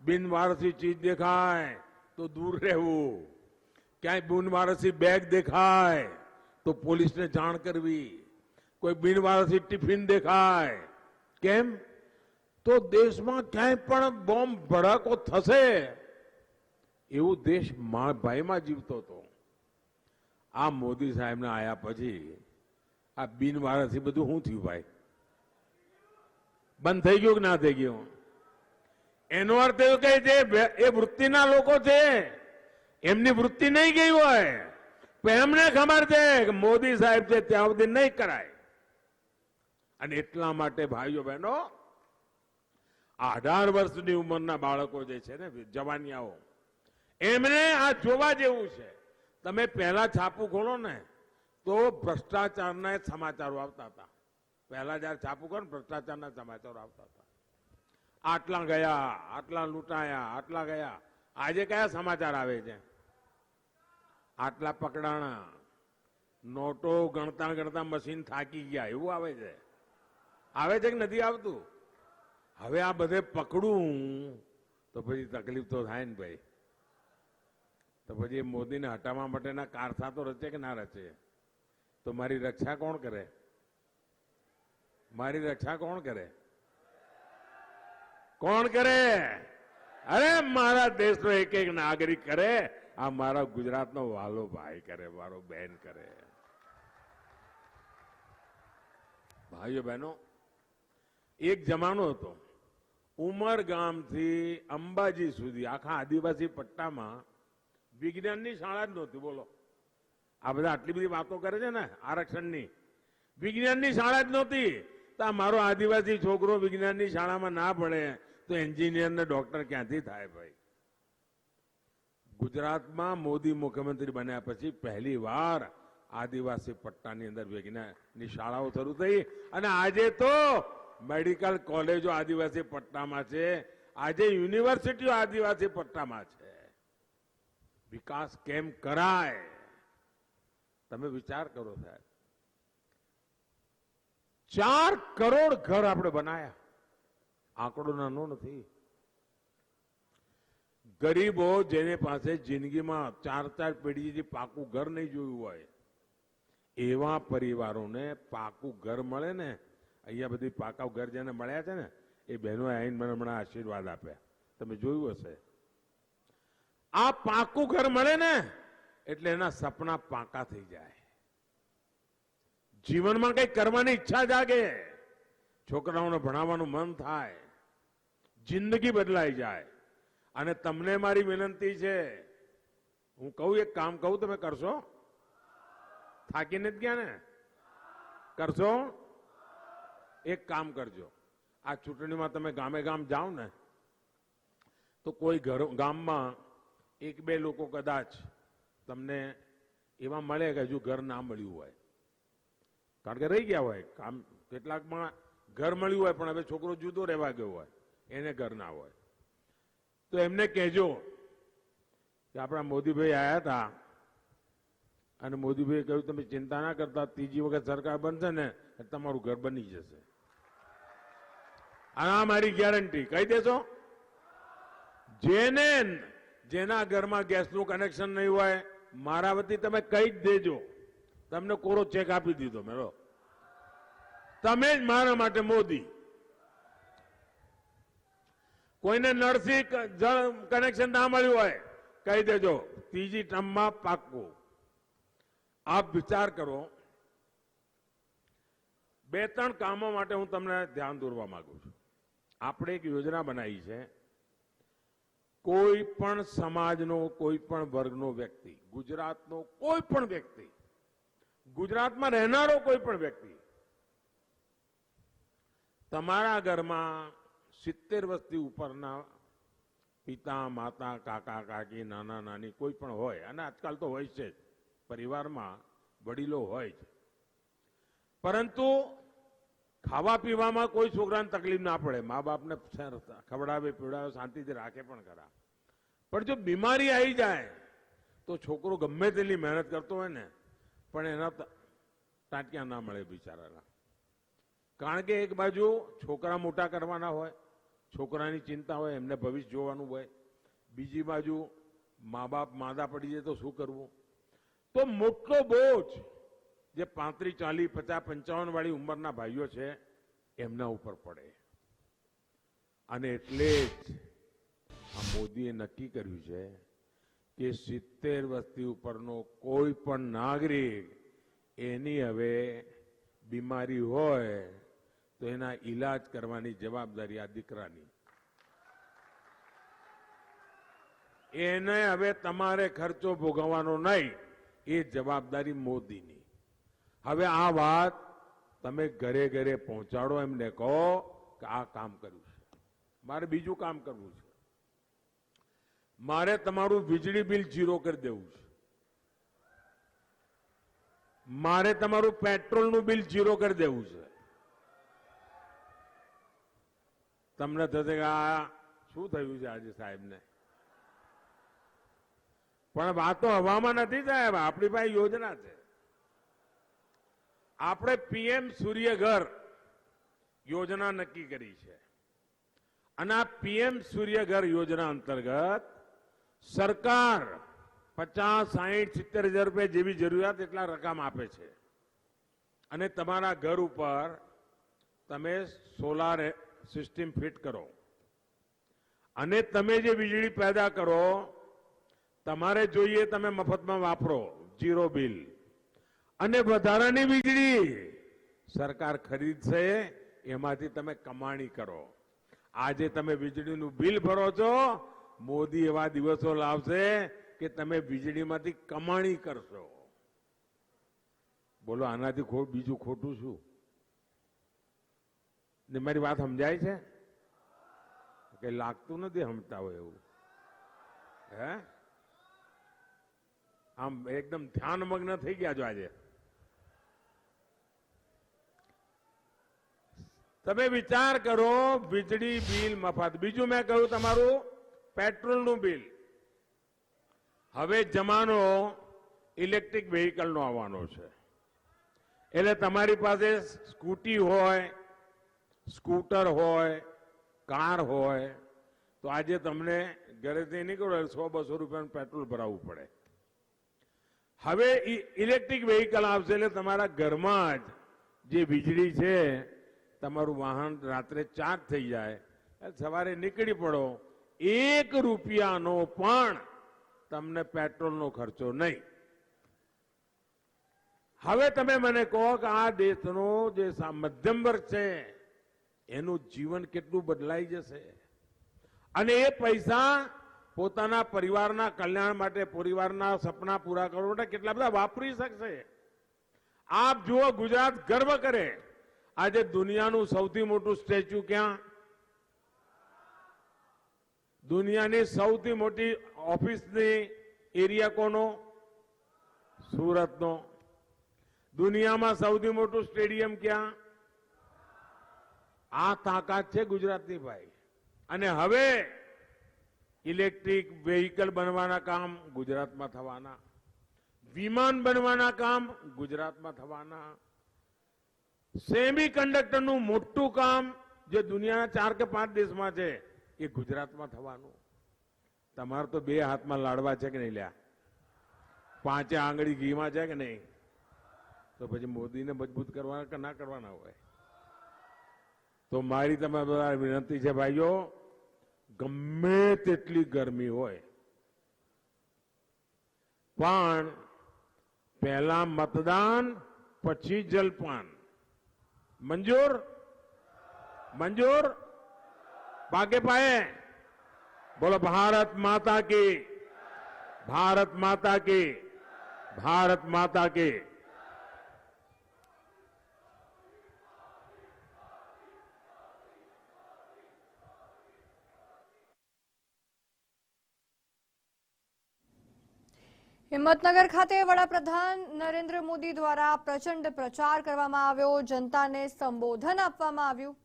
બિનવારસી ચીજ દેખાય તો દૂર રહેવું. ક્યાંય બિનવારસી બેગ દેખાય તો પોલીસને જાણ કરવી. કોઈ બિનવારસી ટિફિન દેખાય, કેમ તો દેશમાં ક્યાંય પણ બોમ્બ ભડાકો થશે એવું દેશ ભાઈમાં જીવતો હતો. આ મોદી સાહેબને આયા પછી આ બિનવારસી બધું શું થયું ભાઈ? બંધ થઈ ગયું કે ના થઈ ગયું? એનો અર્થ એવું કે જે એ વૃત્તિના લોકો છે એમની વૃત્તિ નહીં ગઈ હોય, પણ એમને ખબર છે કે મોદી સાહેબ છે ત્યાં સુધી નહીં કરાય. અને એટલા માટે ભાઈઓ બહેનો 18 વર્ષની ઉંમરના બાળકો જે છે ને, જવાનિયાઓ, એમને આ જોવા જેવું છે. તમે પહેલા છાપું ખોલો ને તો ભ્રષ્ટાચારના સમાચારો આવતા હતા. પહેલા જયારે છાપું ખોલો ને ભ્રષ્ટાચારના સમાચારો આવતા હતા. આટલા ગયા, આટલા લૂંટાયા, આટલા ગયા. આજે કયા સમાચાર આવે છે? આટલા પકડાણા, નોટો ગણતા ગણતા મશીન થાકી ગયા, એવું આવે છે. આવે છે કે નથી આવતું? હવે આ બધે પકડું તો પછી તકલીફ તો થાય ને ભાઈ. તો પછી મોદીને હટાવવા માટેના કારસા તો રચે કે ના રચે? તો મારી રક્ષા કોણ કરે? મારી રક્ષા કોણ કરે? કોણ કરે? અરે મારા દેશનો એક એક નાગરિક કરે. આ મારા ગુજરાતનો વાલો ભાઈ કરે, મારો બહેન કરે. ભાઈઓ બહેનો, એક જમાનો હતો ઉમરગામથી અંબાજી સુધી આખા આદિવાસી પટ્ટામાં વિજ્ઞાનની શાળા જ નહોતી. બોલો, આ બધા આટલી બધી વાતો કરે છે ને આરક્ષણની, વિજ્ઞાનની શાળા જ નહોતી. તો મારો આદિવાસી છોકરો વિજ્ઞાનની શાળામાં ના ભણે તો એન્જિનિયર ને ડોક્ટર ક્યાંથી થાય ભાઈ? ગુજરાતમાં મોદી મુખ્યમંત્રી બન્યા પછી પહેલી વાર આદિવાસી પટ્ટાની અંદર વિજ્ઞાનની શાળાઓ શરૂ થઈ. અને આજે તો મેડિકલ કોલેજો આદિવાસી પટ્ટામાં છે. આજે યુનિવર્સિટીઓ આદિવાસી પટ્ટામાં છે. વિકાસ કેમ કરાય? તમે વિચાર કરો સાહેબ. 4 કરોડ ઘર આપણે બનાયા. આંકડો નાનો નથી. ગરીબો જેની પાસે જિંદગીમાં 4 પેઢીથી પાકું ઘર નહીં જોયું હોય એવા પરિવારોને પાકું ઘર મળે ને. અહીંયા બધી પાકા ઘર જેને મળ્યા છે ને એ બહેનો આવીને મને હમણાં આશીર્વાદ આપ્યા. તમે જોયું હશે. આ પાકું ઘર મળે ને એટલે એના સપના પાકા થઈ જાય. જીવનમાં કંઈક કરવાની ઈચ્છા જાગે. છોકરાઓને ભણાવવાનું મન થાય. જિંદગી બદલાઈ જાય. અને તમને મારી વિનંતી છે, હું કહું એક કામ કહું, તમે કરશો? થાકીને જ ગયા ને? કરશો? એક કામ કરજો. આ ચૂંટણીમાં તમે ગામે ગામ જાઓ ને તો કોઈ ગામમાં 1-2 લોકો કદાચ તમને એવા મળે કે હજુ ઘર ના મળ્યું હોય. કારણ કે રહી ગયા હોય. કામ કેટલાકમાં ઘર મળ્યું હોય પણ હવે છોકરો જુદો રહેવા ગયો હોય, એને ઘર ના હોય. તો એમને કહેજો કે આપણા મોદીભાઈ આવ્યા હતા અને મોદીભાઈ કહ્યું તમે ચિંતા ના કરતા, ત્રીજી વખત સરકાર બનશે ને તમારું ઘર બની જશે. આ મારી ગેરંટી. કહી દેશો? જેના ઘરમાં ગેસનું કનેક્શન નહીં હોય મારા વતી તમે કહી જ દેજો. તમને કોરો ચેક આપી દીધો મેળો. તમે જ મારા માટે મોદી. કોઈને નળથી જળ કનેક્શન ના મળ્યું હોય કહી દેજો, ત્રીજી ટર્મમાં પાક્કું. આપ વિચાર કરો, બે ત્રણ કામો માટે હું તમને ધ્યાન દોરવા માંગુ છું. આપણે એક યોજના બનાવી છે. કોઈ પણ સમાજનો કોઈ પણ વર્ગનો વ્યક્તિ, ગુજરાતનો કોઈ પણ વ્યક્તિ, ગુજરાતમાં રહેનારો કોઈ પણ વ્યક્તિ તમારા ઘરમાં 70 વર્ષથી ઉપરના પિતા, માતા, કાકા, કાકી, નાના, નાની કોઈ પણ હોય, અને આજકાલ તો હોય છે જ, પરિવારમાં વડીલો હોય છે, પરંતુ ખાવા પીવામાં કોઈ છોકરાને તકલીફ ના પડે, મા બાપને ખવડાવે પીવડાવે, શાંતિથી રાખે પણ ખરા. પણ જો બીમારી આવી જાય તો છોકરો ગમે તેટલી મહેનત કરતો હોય ને, પણ એના ટાંટિયા ના મળે બિચારાના. કારણ કે એક બાજુ છોકરા મોટા કરવાના હોય, છોકરાની ચિંતા હોય, એમને ભવિષ્ય જોવાનું હોય, બીજી બાજુ મા બાપ માંદા પડી જાય તો શું કરવું. તો મોટો બોજ જે 35, 40, 50, 55 વાળી ઉંમરના ભાઈઓ છે એમના ઉપર પડે. અને એટલે જ આ મોદીએ નક્કી કર્યું છે કે 70 વર્ષથી ઉપરનો કોઈ પણ નાગરિક એની હવે બીમારી હોય તો એના ઈલાજ કરવાની જવાબદારી આ દીકરાની. એને હવે તમારે ખર્ચો ભોગવવાનો નહીં, એ જવાબદારી મોદીની. હવે આ વાત તમે ઘરે ઘરે પહોંચાડો, એમને કહો કે આ કામ કર્યું છે. મારે બીજું કામ કરવું છે. મારે તમારું વીજળી બિલ 0 કરી દેવું છે. મારે તમારું પેટ્રોલનું બિલ 0 કરી દેવું છે. તમને થશે કે આ શું થયું છે આજે સાહેબને, પણ વાતો હવામાં નથી સાહેબ. આપણી પાસે યોજના છે. આપણે પીએમ સૂર્યઘર યોજના નક્કી કરી છે, અને આ પીએમ સૂર્યઘર યોજના અંતર્ગત સરકાર 50, 60, 70 હજાર રૂપિયા જેવી જરૂરિયાત એટલા રકમ આપે છે, અને તમારા ઘર ઉપર તમે સોલાર સિસ્ટમ ફિટ કરો, અને તમે જે વીજળી પેદા કરો તમારે જોઈએ તમે મફતમાં વાપરો, 0 બિલ. અને વધારાની વીજળી સરકાર ખરીદશે, એમાંથી તમે કમાણી કરો. આજે તમે વીજળીનું બિલ ભરો છો, મોદી એવા દિવસો લાવશે કે તમે વીજળીમાંથી કમાણી કરશો. બોલો આનાથી બીજું ખોટું શું? ને મારી વાત સમજાય છે કે લાગતું નથી સમજતા હોય એવું? હે, આમ એકદમ ધ્યાનમગ્ન થઈ ગયા છો આજે. તમે વિચાર કરો, વીજળી બિલ મફત. બીજું મેં કહ્યું તમારું પેટ્રોલનું બિલ. હવે જમાનો ઇલેક્ટ્રિક વ્હીકલનો આવવાનો છે, એટલે તમારી પાસે સ્કૂટી હોય, સ્કૂટર હોય, કાર હોય, તો આજે તમને ઘરેથી નીકળો 100-200 રૂપિયાનું પેટ્રોલ ભરાવવું પડે. હવે ઇલેક્ટ્રિક વ્હીકલ આવશે એટલે તમારા ઘરમાં જ જે વીજળી છે, તમારું વાહન રાત્રે ચાર્જ થઈ જાય, સવારે નીકળી પડો, 1 રૂપિયાનો પણ તમને પેટ્રોલનો ખર્ચો નહીં. હવે તમે મને કહો કે આ દેશનો જે મધ્યમ વર્ગ છે એનું જીવન કેટલું બદલાઈ જશે, અને એ પૈસા પોતાના પરિવારના કલ્યાણ માટે, પરિવારના સપના પૂરા કરવા માટે કેટલા બધા વાપરી શકશે. આપ જુઓ, ગુજરાત ગર્વ કરે. આજે દુનિયાનું સૌથી મોટું સ્ટેચ્યુ ક્યાં? દુનિયાની સૌથી મોટી ઓફિસની એરિયા કોનો? સુરતનો. દુનિયામાં સૌથી મોટું સ્ટેડિયમ ક્યાં? આ તાકાત છે ગુજરાતની ભાઈ. અને હવે ઇલેક્ટ્રિક વ્હીકલ બનવાના કામ ગુજરાતમાં થવાના, વિમાન બનવાના કામ ગુજરાતમાં થવાના, સેમી કન્ડક્ટરનું મોટું કામ જે દુનિયાના 4 કે 5 દેશમાં છે એ ગુજરાતમાં થવાનું. તમારે તો 2 હાથમાં લાડવા છે કે નહીં લ્યા? 5 આંગળી ઘીમાં છે કે નહીં? તો પછી મોદીને મજબૂત કરવાના કે ના કરવાના હોય? તો મારી તમારા બધા વિનંતી છે ભાઈઓ, ગમે તેટલી ગરમી હોય પણ પહેલા મતદાન પછી જલપાન. मंजूर मंजूर बाके पाए बोलो भारत माता की भारत माता की भारत माता की। હિંમતનગર ખાતે વડાપ્રધાન નરેન્દ્ર મોદી દ્વારા પ્રચંડ પ્રચાર કરવામાં આવ્યો, જનતાને સંબોધન આપવામાં આવ્યું।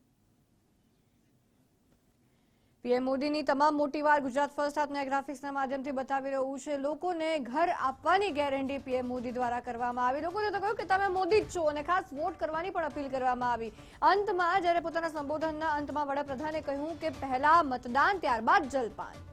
પીએમ મોદીની તમામ મોટી વાત ગુજરાત ફર્સ્ટ આપના ગ્રાફિક્સના માધ્યમથી બતાવી રહ્યું છે। લોકોને ઘર આપવાની ગેરંટી પીએમ મોદી દ્વારા કરવામાં આવી। લોકોને તો કહ્યું કે તમે મોદી જ છો અને ખાસ વોટ કરવાની પણ અપીલ કરવામાં આવી। અંતમાં જ્યારે પોતાના સંબોધનના અંતમાં વડાપ્રધાને કહ્યું કે પહેલા મતદાન ત્યારબાદ જલપાન।